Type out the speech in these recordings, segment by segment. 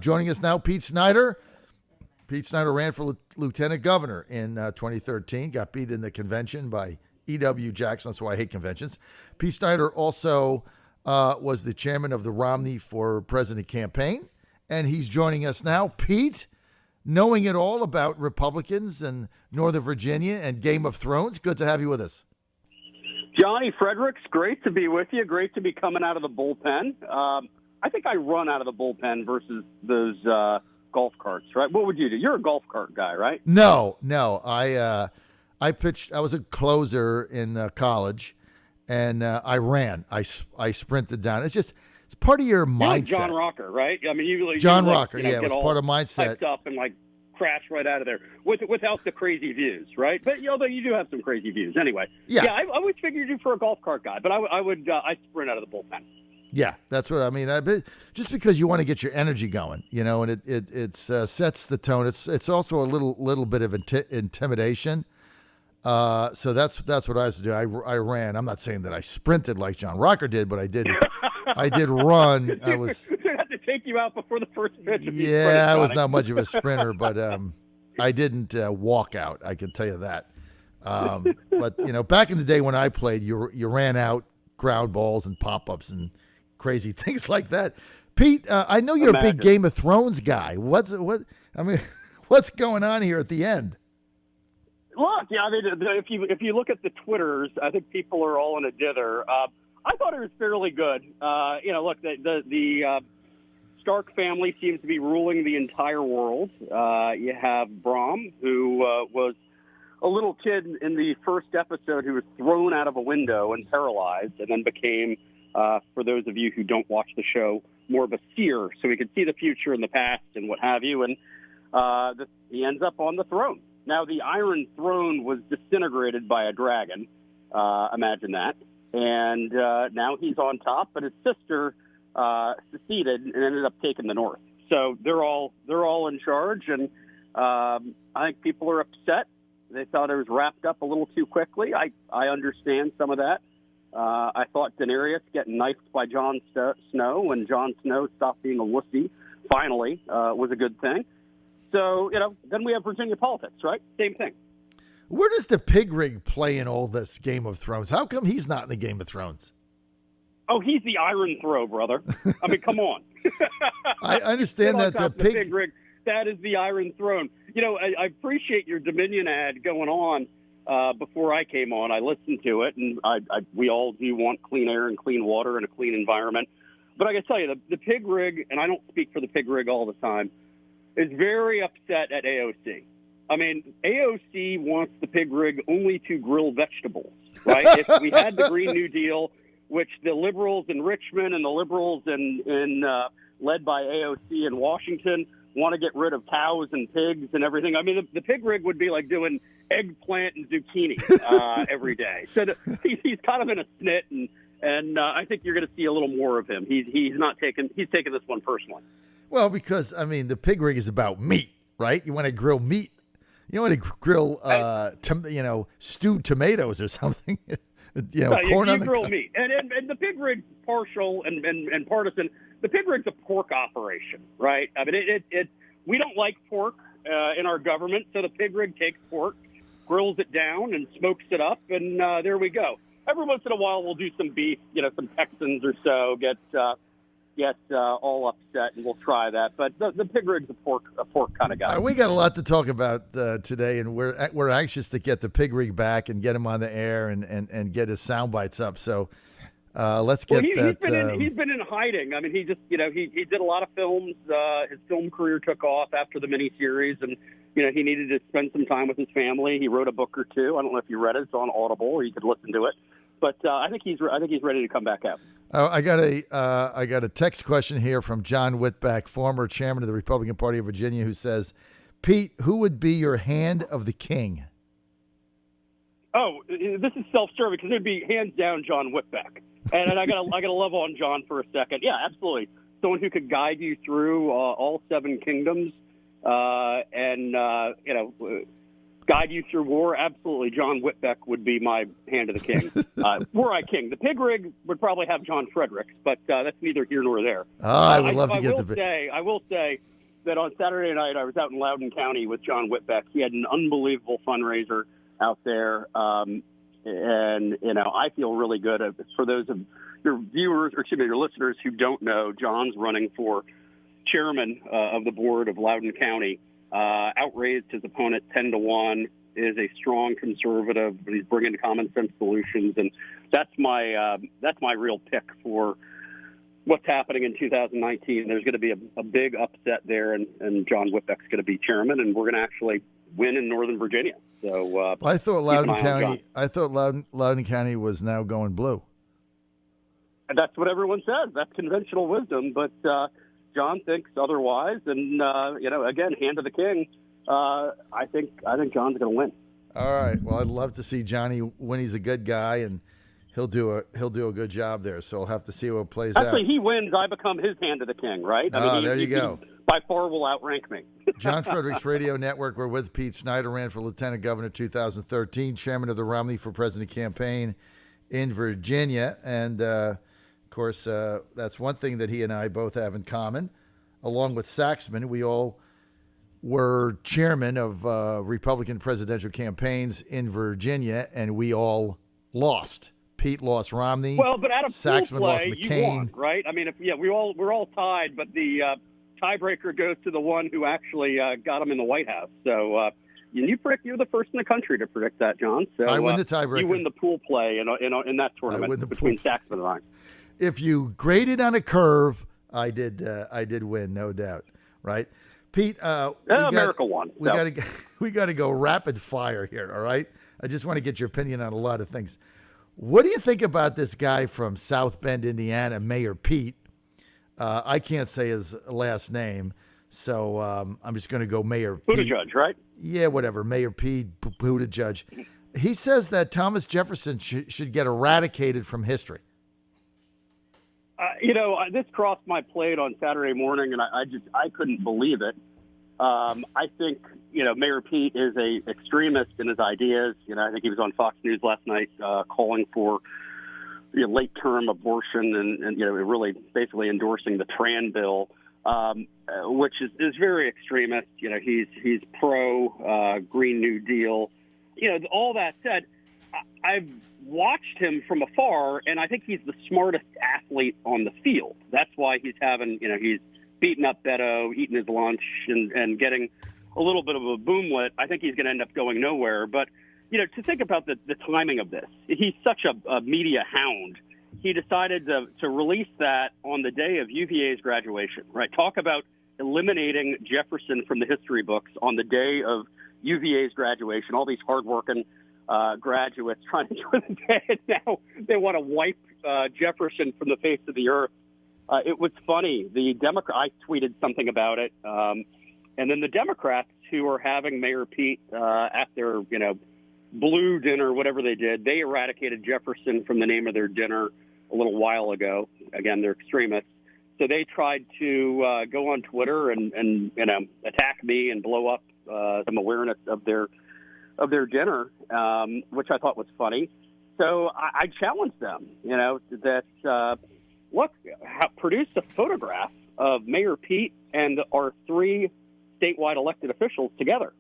Joining us now, Pete Snyder. Pete Snyder ran for lieutenant governor in 2013, got beat in the convention by E.W. Jackson. That's why I hate conventions. Pete Snyder also was the chairman of the Romney for President campaign, and he's joining us now. Pete, knowing it all about Republicans and Northern Virginia and Game of Thrones, good to have you with us. Johnny Fredericks, great to be with you. Great to be coming out of the bullpen. I think I run out of the bullpen versus those golf carts, right? What would you do? You're a golf cart guy, right? No. I pitched. I was a closer in college, and I ran. I sprinted down. It's part of your mindset. Like John Rocker, right? I mean, John Rocker. Yeah, it was part of mindset. Hyped up and crash right out of there without the crazy views, right? But although you do have some crazy views, anyway. Yeah. I always figured you for a golf cart guy, but I sprint out of the bullpen. Yeah, that's what I mean. Just because you want to get your energy going, and it sets the tone. It's also a little bit of intimidation. So that's what I used to do. I ran. I'm not saying that I sprinted like John Rocker did, but I did run. I was. They had to take you out before the first pitch. Yeah, I was not much of a sprinter, but I didn't walk out. I can tell you that. But back in the day when I played, you ran out ground balls and pop ups and crazy things like that. Pete, I know you're a big Game of Thrones guy. What's going on here at the end? Look, yeah, I mean, if you look at the Twitters, I think people are all in a dither. I thought it was fairly good. Look, the Stark family seems to be ruling the entire world. You have Brom, who was a little kid in the first episode who was thrown out of a window and paralyzed, and then became, for those of you who don't watch the show, more of a seer, so he could see the future and the past and what have you. And he ends up on the throne. Now, the Iron Throne was disintegrated by a dragon. Imagine that. And now he's on top, but his sister seceded and ended up taking the North. So they're all in charge, and I think people are upset. They thought it was wrapped up a little too quickly. I understand some of that. I thought Daenerys getting knifed by Jon Snow and Jon Snow stopped being a wussy, finally, was a good thing. So, then we have Virginia politics, right? Same thing. Where does the pig rig play in all this Game of Thrones? How come he's not in the Game of Thrones? Oh, he's the Iron Throne, brother. I mean, come on. I understand that the pig rig, that is the Iron Throne. I appreciate your Dominion ad going on before I came on. I listened to it, and we all do want clean air and clean water and a clean environment. But I got to tell you, the pig rig, and I don't speak for the pig rig all the time, is very upset at AOC. I mean, AOC wants the pig rig only to grill vegetables, right? If we had the Green New Deal, which the liberals in Richmond and the liberals in led by AOC in Washington want to get rid of cows and pigs and everything. I mean, the pig rig would be like doing eggplant and zucchini every day. So he's kind of in a snit, and I think you're going to see a little more of him. He's taking this one personally. Well, because, I mean, the pig rig is about meat, right? You want to grill meat. You want to grill, stewed tomatoes or something. Corn on the grill meat. And the pig rig's partial and partisan. The pig rig's a pork operation, right? I mean, we don't like pork in our government, so the pig rig takes pork, grills it down, and smokes it up, and there we go. Every once in a while, we'll do some beef. Some Texans or so get all upset, and we'll try that. But the pig rig's a pork kind of guy. We got a lot to talk about today, and we're anxious to get the pig rig back and get him on the air and get his sound bites up. So let's get that. He's been in hiding. I mean, he just he did a lot of films. His film career took off after the miniseries, and he needed to spend some time with his family. He wrote a book or two. I don't know if you read it. It's on Audible, or you could listen to it. But I think he's ready to come back out. I got a text question here from John Whitbeck, former chairman of the Republican Party of Virginia, who says, "Pete, who would be your hand of the king?" Oh, this is self-serving because it would be hands down John Whitbeck, and I got to love on John for a second. Yeah, absolutely. Someone who could guide you through all seven kingdoms, guide you through war. Absolutely, John Whitbeck would be my hand of the king. Were I king. The pig rig would probably have John Fredericks, but that's neither here nor there. I would love to get the pig. I will say, that on Saturday night I was out in Loudoun County with John Whitbeck. He had an unbelievable fundraiser out there, and I feel really good. For those of your viewers, or excuse me, your listeners who don't know, John's running for chairman of the board of Loudoun County. Outraised his opponent 10-1. Is a strong conservative, but he's bringing common sense solutions, and that's my real pick for what's happening in 2019. There's going to be a big upset there, and John Whitbeck's going to be chairman, and we're going to actually win in Northern Virginia. So I thought Loudoun County was now going blue. And that's what everyone says. That's conventional wisdom, but John thinks otherwise, and again, hand of the king. I think John's going to win. All right. Well, I'd love to see Johnny when he's a good guy, and he'll do a good job there. So we'll have to see how it plays out. Actually, he wins. I become his hand of the king, right? There you go. He by far will outrank me. John Fredericks Radio Network. We're with Pete Snyder, ran for Lieutenant Governor 2013, chairman of the Romney for President campaign in Virginia, and of course, that's one thing that he and I both have in common. Along with Saxman, we all were chairman of Republican presidential campaigns in Virginia, and we all lost. Pete lost Romney. Well, but out of Saxman play, lost McCain. You won, right? I mean, we're all tied, but the tiebreaker goes to the one who actually got him in the White House. So you're the first in the country to predict that, John. So I win the tiebreaker. You win the pool play in that tournament between Saxman and I. If you graded on a curve, I did win, no doubt, right? Pete, America won. We got to go rapid fire here, all right? I just want to get your opinion on a lot of things. What do you think about this guy from South Bend, Indiana, Mayor Pete? I can't say his last name, so I'm just going to go Mayor Pete. Buttigieg, right? Yeah, whatever. Mayor Pete, Buttigieg. He says that Thomas Jefferson should get eradicated from history. This crossed my plate on Saturday morning, and I couldn't believe it. I think, Mayor Pete is a extremist in his ideas. I think he was on Fox News last night calling for late-term abortion and really basically endorsing the Tran bill, which is very extremist. He's pro Green New Deal. All that said, I've watched him from afar, and I think he's the smartest athlete on the field. That's why he's having, he's beating up Beto, eating his lunch, and getting a little bit of a boomlet. I think he's going to end up going nowhere. But, to think about the timing of this, he's such a media hound. He decided to release that on the day of UVA's graduation, right? Talk about eliminating Jefferson from the history books on the day of UVA's graduation. All these hardworking graduates trying to join the day, and now they want to wipe Jefferson from the face of the earth. It was funny. I tweeted something about it, and then the Democrats who are having Mayor Pete at their blue dinner, whatever they did, they eradicated Jefferson from the name of their dinner a little while ago. Again, they're extremists, so they tried to go on Twitter and attack me and blow up some awareness of their dinner, which I thought was funny. So I challenged them, produce a photograph of Mayor Pete and our three statewide elected officials together.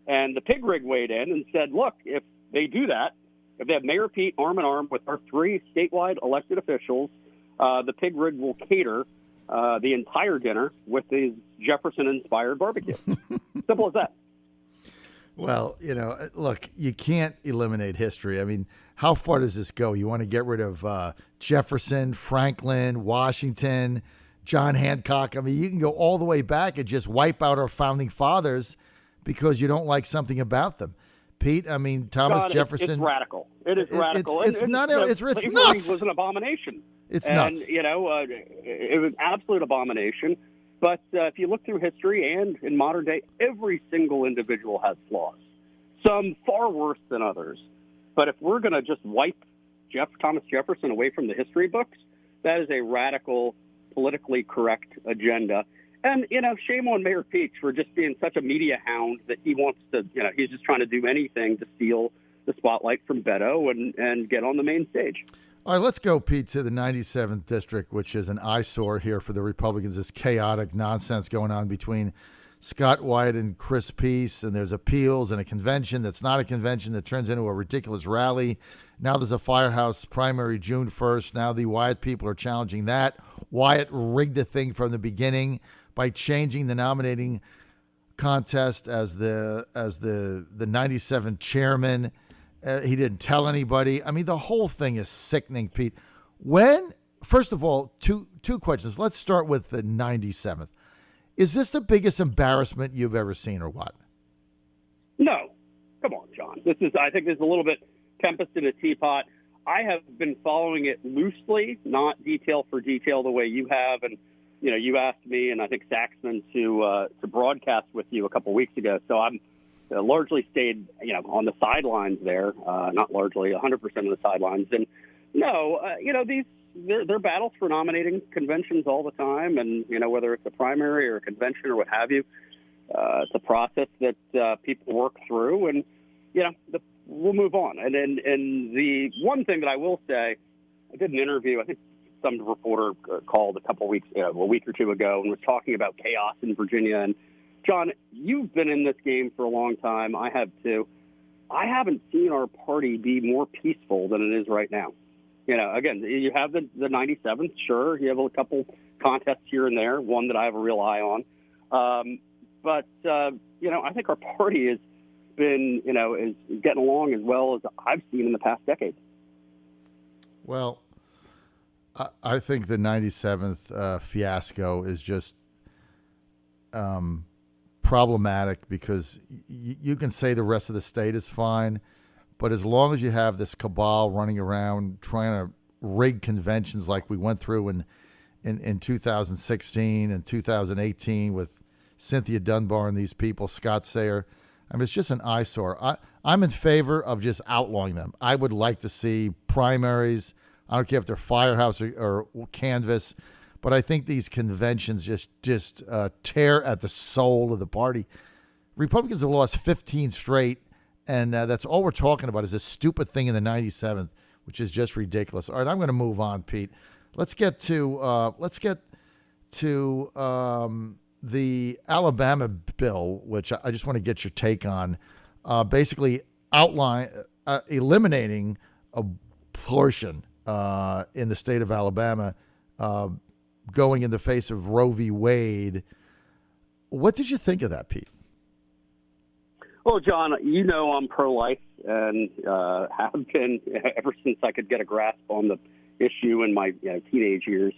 And the pig rig weighed in and said, look, if they do that, if they have Mayor Pete arm in arm with our three statewide elected officials, the pig rig will cater the entire dinner with his Jefferson-inspired barbecue. Simple as that. Well, look, you can't eliminate history. I mean, how far does this go? You want to get rid of Jefferson, Franklin, Washington, John Hancock. I mean, you can go all the way back and just wipe out our founding fathers because you don't like something about them. Pete, I mean, Thomas Jefferson. It's radical. It is radical. It's not. It's nuts. It was an abomination. It's nuts. And, it was an absolute abomination. But if you look through history and in modern day, every single individual has flaws, some far worse than others. But if we're going to just wipe Thomas Jefferson away from the history books, that is a radical, politically correct agenda. And, shame on Mayor Pete for just being such a media hound that he wants to, he's just trying to do anything to steal the spotlight from Beto and get on the main stage. All right, let's go, Pete, to the 97th District, which is an eyesore here for the Republicans. This chaotic nonsense going on between Scott Wyatt and Chris Peace, and there's appeals and a convention that's not a convention that turns into a ridiculous rally. Now there's a firehouse primary June 1st. Now the Wyatt people are challenging that. Wyatt rigged the thing from the beginning by changing the nominating contest as the 97 chairman. He didn't tell anybody. I mean, the whole thing is sickening, Pete. First of all, two questions. Let's start with the 97th. Is this the biggest embarrassment you've ever seen, or what? No. Come on, John. I think this is a little bit tempest in a teapot. I have been following it loosely, not detail for detail the way you have. And, you asked me, and I think Saxman, to broadcast with you a couple weeks ago. So I'm largely stayed, on the sidelines there. Not largely, 100% of the sidelines. And no, they're battles for nominating conventions all the time, and whether it's a primary or a convention or what have you, it's a process that people work through, and we'll move on. And the one thing that I will say, I did an interview. I think some reporter called a week or two ago, and was talking about chaos in Virginia. And John, you've been in this game for a long time. I have too. I haven't seen our party be more peaceful than it is right now. Again, you have the 97th, sure. You have a couple contests here and there, one that I have a real eye on. But I think our party has been, is getting along as well as I've seen in the past decade. Well, I think the 97th fiasco is just problematic because you can say the rest of the state is fine, but as long as you have this cabal running around trying to rig conventions like we went through in 2016 and 2018 with Cynthia Dunbar and these people, Scott Sayer, I mean, it's just an eyesore. I'm in favor of just outlawing them. I would like to see primaries. I don't care if they're firehouse or canvas, but I think these conventions just tear at the soul of the party. Republicans have lost 15 straight. And that's all we're talking about is this stupid thing in the 97th, which is just ridiculous. All right, I'm going to move on, Pete. Let's get to the Alabama bill, which I just want to get your take on. Basically, eliminating abortion in the state of Alabama, going in the face of Roe v. Wade. What did you think of that, Pete? Well, John, I'm pro-life and have been ever since I could get a grasp on the issue in my teenage years.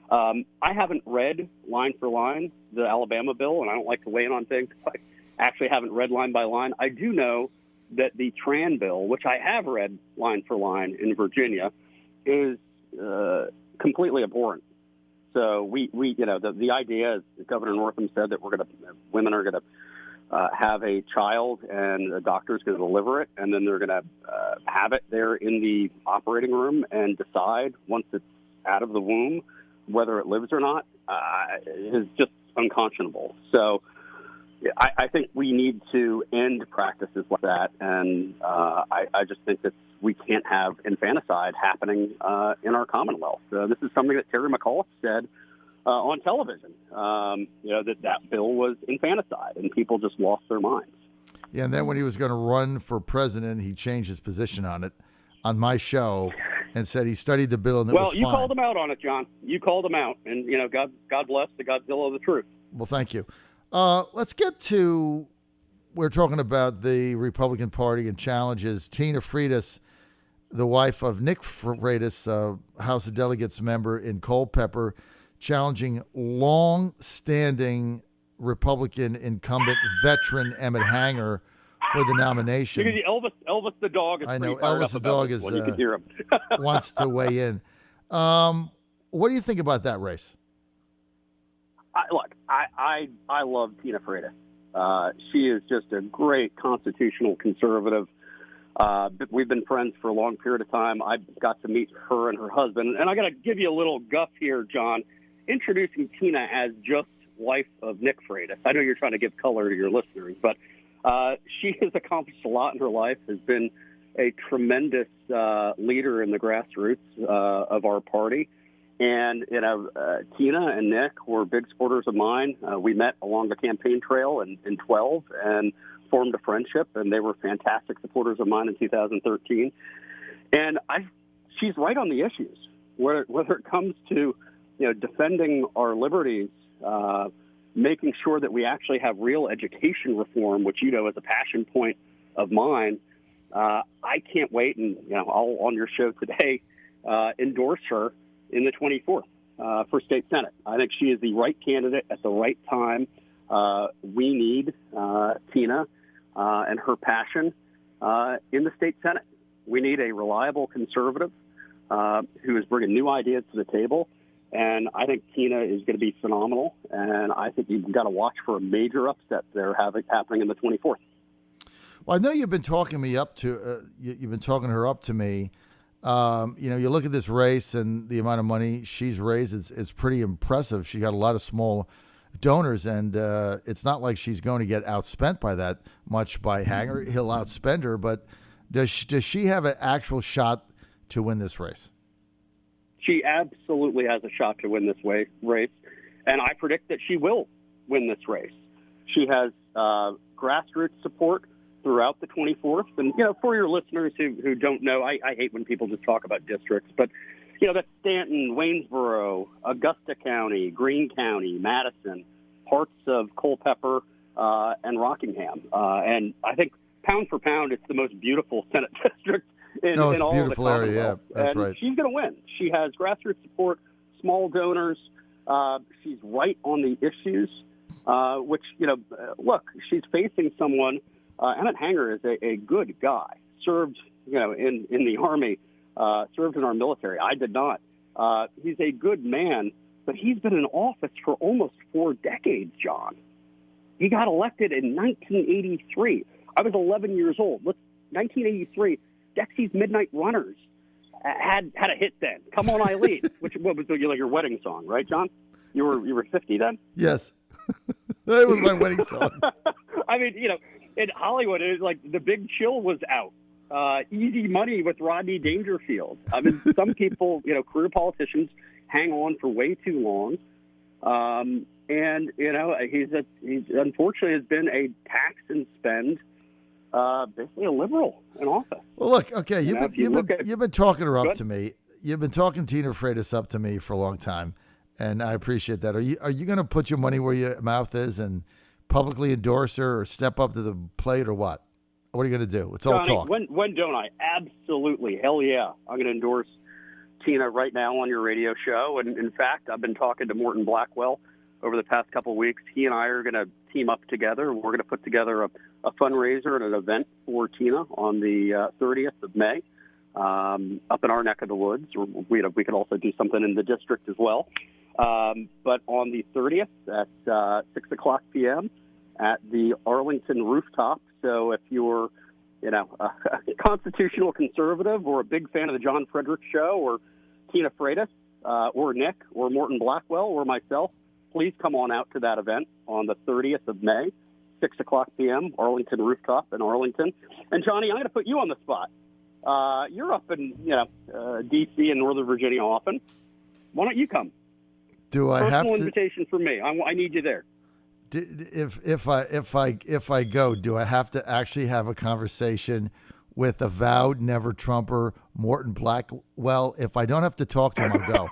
I haven't read line for line the Alabama bill, and I don't like to weigh in on things. I actually haven't read line by line. I do know that the Tran bill, which I have read line for line in Virginia, is completely abhorrent. So the idea, as Governor Northam said, that women are going to have a child and a doctor's going to deliver it, and then they're going to have it there in the operating room and decide once it's out of the womb whether it lives or not, is just unconscionable. So I think we need to end practices like that, and I just think that we can't have infanticide happening in our Commonwealth. This is something that Terry McAuliffe said on television, that bill was infanticide, and people just lost their minds. Yeah, and then when he was going to run for president, he changed his position on it on my show and said he studied the bill and it was fine. Well, you called him out on it, John. You called him out, and God bless the Godzilla of the truth. Well, thank you. Let's get to, we're talking about the Republican Party and challenges. Tina Freitas, the wife of Nick Freitas, House of Delegates member in Culpeper, challenging long-standing Republican incumbent veteran Emmett Hanger for the nomination. Because Elvis the dog is I know pretty fired Elvis up the about dog this is one. You can hear him. wants to weigh in. What do you think about that race? I love Tina Freitas. She is just a great constitutional conservative. We've been friends for a long period of time. I got to meet her and her husband. And I got to give you a little guff here, John, introducing Tina as just wife of Nick Freitas. I know you're trying to give color to your listeners, but she has accomplished a lot in her life, has been a tremendous leader in the grassroots of our party. And, Tina and Nick were big supporters of mine. We met along the campaign trail in 12 and formed a friendship, and they were fantastic supporters of mine in 2013. And she's right on the issues, whether it comes to, defending our liberties, making sure that we actually have real education reform, which, is a passion point of mine. I can't wait, and, I'll, on your show today, endorse her in the 24th for state Senate. I think she is the right candidate at the right time. We need Tina and her passion in the state Senate. We need a reliable conservative who is bringing new ideas to the table. And I think Tina is going to be phenomenal. And I think you've got to watch for a major upset there happening in the 24th. Well, I know you've been talking me up to. You've been talking her up to me. You look at this race and the amount of money she's raised is pretty impressive. She got a lot of small donors, and it's not like she's going to get outspent by that much by Hanger. He'll outspend her, but does she have an actual shot to win this race? She absolutely has a shot to win this race, and I predict that she will win this race. She has grassroots support throughout the 24th. And, for your listeners who don't know, I hate when people just talk about districts, but, that's Stanton, Waynesboro, Augusta County, Greene County, Madison, parts of Culpeper, and Rockingham. And I think pound for pound, it's the most beautiful Senate district in all of the Commonwealth. Beautiful area, yeah, that's and right. She's going to win. She has grassroots support, small donors. She's right on the issues, which, look, she's facing someone. Emmett Hanger is a good guy, served, in the Army, served in our military. I did not. He's a good man, but he's been in office for almost 4 decades, John. He got elected in 1983. I was 11 years old. 1983, Dexy's Midnight Runners had a hit then. Come On Eileen, which was your wedding song, right, John? You were 50 then? Yes. That was my wedding song. I mean, in Hollywood, it was like The Big Chill was out. Easy Money with Rodney Dangerfield. I mean, some people, career politicians hang on for way too long. And, he's unfortunately has been a tax and spend, basically a liberal in office. Well, look, okay, you've been talking her up to me. You've been talking Tina Freitas up to me for a long time, and I appreciate that. Are you going to put your money where your mouth is and publicly endorse her or step up to the plate or what? What are you going to do? It's all talk. When don't I? Absolutely. Hell yeah. I'm going to endorse Tina right now on your radio show. And in fact, I've been talking to Morton Blackwell over the past couple of weeks. He and I are going to team up together. We're going to put together a fundraiser and an event for Tina on the 30th of May up in our neck of the woods. We could also do something in the district as well. But on the 30th at 6 o'clock p.m. at the Arlington rooftop. So if you're, a constitutional conservative or a big fan of the John Fredericks show or Tina Freitas or Nick or Morton Blackwell or myself, please come on out to that event on the 30th of May, 6 o'clock p.m., Arlington rooftop in Arlington. And, Johnny, I'm going to put you on the spot. You're up in, D.C. and Northern Virginia often. Why don't you come? Do I have to? Personal invitation for me. I need you there. If I go, do I have to actually have a conversation with avowed never Trumper Morton Blackwell? If I don't have to talk to him, I'll go.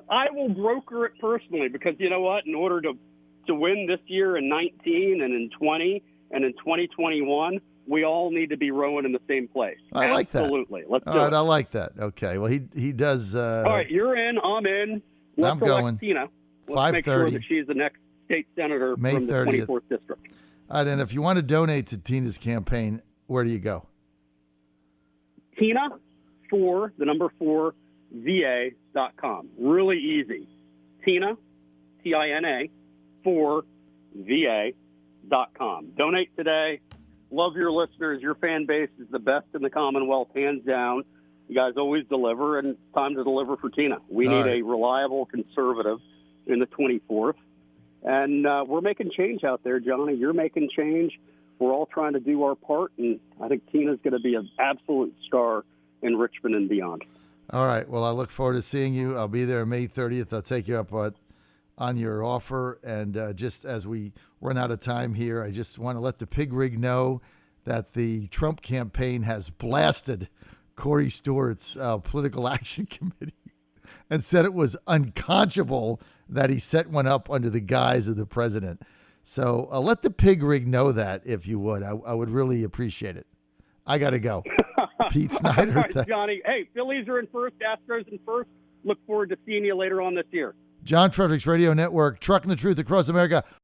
I will broker it personally because you know what? In order to win this year in 19 and in 20 and in 2021, we all need to be rowing in the same place. I like that. Absolutely. Let's do it. it. I like that. Okay. Well, he does. All right, you're in. I'm in. I'm going. Tina. Let's 5:30. make sure that she's the next state senator May from the 30th. 24th district. All right, and if you want to donate to Tina's campaign, where do you go? Tina for the number 4 VA.com. Really easy. Tina, TINA, for VA.com. Donate today. Love your listeners. Your fan base is the best in the Commonwealth, hands down. You guys always deliver, and it's time to deliver for Tina. We need a reliable conservative in the 24th. And we're making change out there, Johnny. You're making change. We're all trying to do our part, and I think Tina's going to be an absolute star in Richmond and beyond. All right. Well, I look forward to seeing you. I'll be there May 30th. I'll take you up on your offer. And just as we run out of time here, I just want to let the pig rig know that the Trump campaign has blasted Corey Stewart's political action committee and said it was unconscionable that he set one up under the guise of the president. So let the pig rig know that, if you would. I would really appreciate it. I got to go. Pete Snyder. All right, Johnny. Hey, Phillies are in first, Astros in first. Look forward to seeing you later on this year. John Fredericks Radio Network, trucking the truth across America.